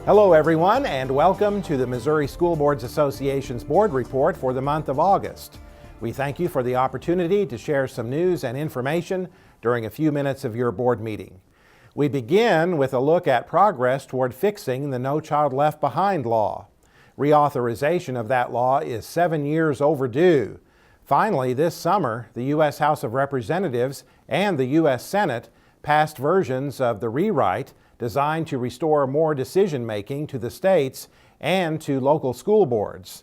Hello everyone, and welcome to the Missouri School Boards Association's board report for the month of August. We thank you for the opportunity to share some news and information during a few minutes of your board meeting. We begin with a look at progress toward fixing the No Child Left Behind law. Reauthorization of that law is 7 years overdue. Finally, this summer, the U.S. House of Representatives and the U.S. Senate passed versions of the rewrite designed to restore more decision-making to the states and to local school boards.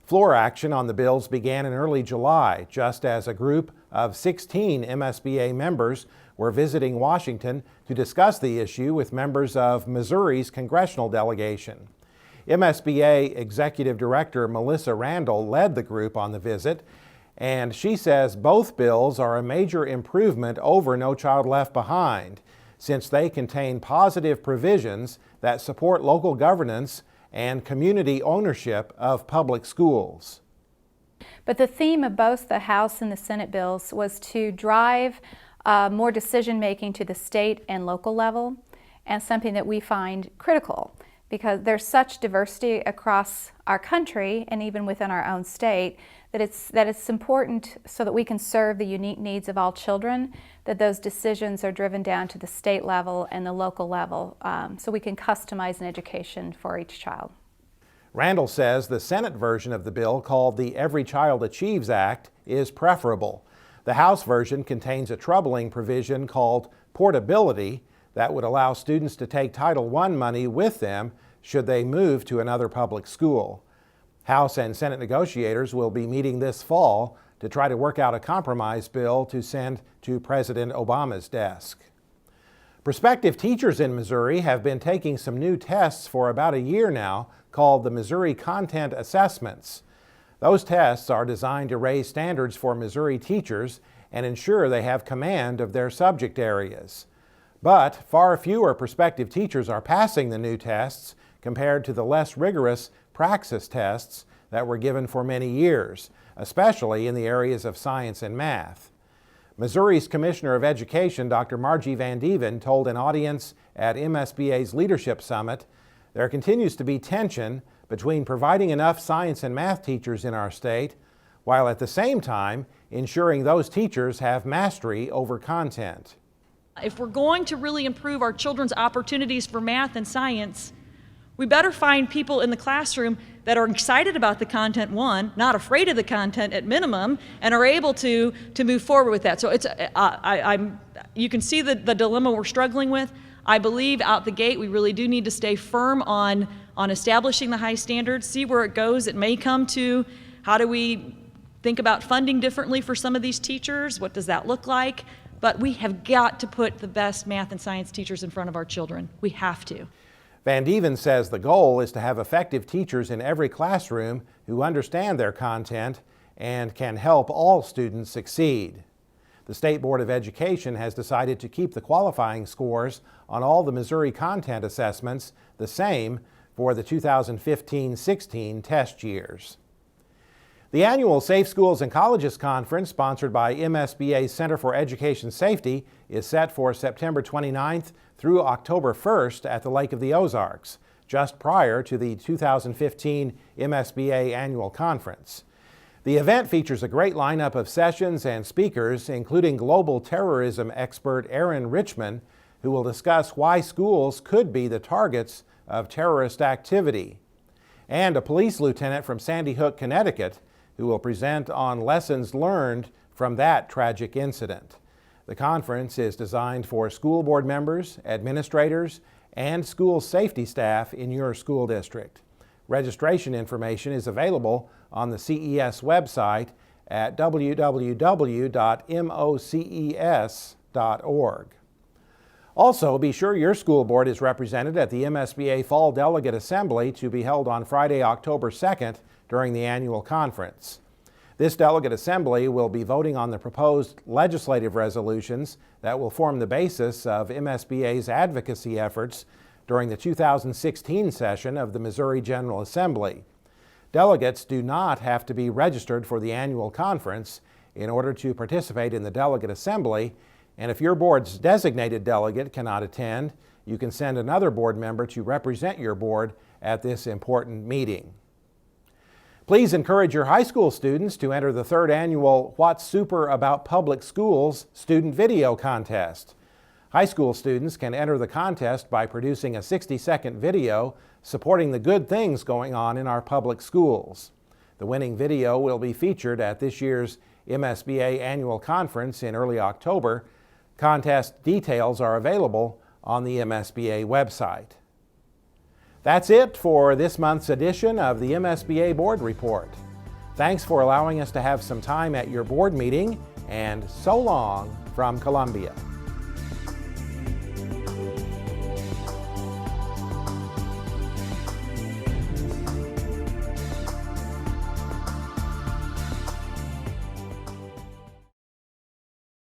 Floor action on the bills began in early July, just as a group of 16 MSBA members were visiting Washington to discuss the issue with members of Missouri's congressional delegation. MSBA Executive Director Melissa Randall led the group on the visit, and she says both bills are a major improvement over No Child Left Behind, since they contain positive provisions that support local governance and community ownership of public schools. But the theme of both the House and the Senate bills was to drive more decision-making to the state and local level, and something that we find critical because there's such diversity across our country and even within our own state that it's important so that we can serve the unique needs of all children, that those decisions are driven down to the state level and the local level so we can customize an education for each child. Randall says the Senate version of the bill, called the Every Child Achieves Act, is preferable. The House version contains a troubling provision called portability that would allow students to take Title I money with them should they move to another public school. House and Senate negotiators will be meeting this fall to try to work out a compromise bill to send to President Obama's desk. Prospective teachers in Missouri have been taking some new tests for about a year now called the Missouri Content Assessments. Those tests are designed to raise standards for Missouri teachers and ensure they have command of their subject areas. But far fewer prospective teachers are passing the new tests compared to the less rigorous praxis tests that were given for many years, especially in the areas of science and math. Missouri's Commissioner of Education, Dr. Margie Van Dieven, told an audience at MSBA's Leadership Summit there continues to be tension between providing enough science and math teachers in our state, while at the same time ensuring those teachers have mastery over content. If we're going to really improve our children's opportunities for math and science, we better find people in the classroom that are excited about the content, one, not afraid of the content at minimum, and are able to move forward with that. So it's, you can see the dilemma we're struggling with. I believe out the gate we really do need to stay firm on establishing the high standards, see where it goes. It may come to how do we think about funding differently for some of these teachers? What does that look like? But we have got to put the best math and science teachers in front of our children. We have to. Van Dieven says the goal is to have effective teachers in every classroom who understand their content and can help all students succeed. The State Board of Education has decided to keep the qualifying scores on all the Missouri content assessments the same for the 2015-16 test years. The annual Safe Schools and Colleges Conference, sponsored by MSBA's Center for Education Safety, is set for September 29th through October 1st at the Lake of the Ozarks, just prior to the 2015 MSBA Annual Conference. The event features a great lineup of sessions and speakers, including global terrorism expert Aaron Richman, who will discuss why schools could be the targets of terrorist activity, and a police lieutenant from Sandy Hook, Connecticut, who will present on lessons learned from that tragic incident. The conference is designed for school board members, administrators, and school safety staff in your school district. Registration information is available on the CES website at www.moces.org. Also, be sure your school board is represented at the MSBA Fall Delegate Assembly to be held on Friday, October 2nd during the annual conference. This delegate assembly will be voting on the proposed legislative resolutions that will form the basis of MSBA's advocacy efforts during the 2016 session of the Missouri General Assembly. Delegates do not have to be registered for the annual conference in order to participate in the delegate assembly, And if your board's designated delegate cannot attend, you can send another board member to represent your board at this important meeting. Please encourage your high school students to enter the 3rd annual What's Super About Public Schools Student Video Contest. High school students can enter the contest by producing a 60-second video supporting the good things going on in our public schools. The winning video will be featured at this year's MSBA Annual Conference in early October. Contest details are available on the MSBA website. That's it for this month's edition of the MSBA Board Report. Thanks for allowing us to have some time at your board meeting, and so long from Columbia.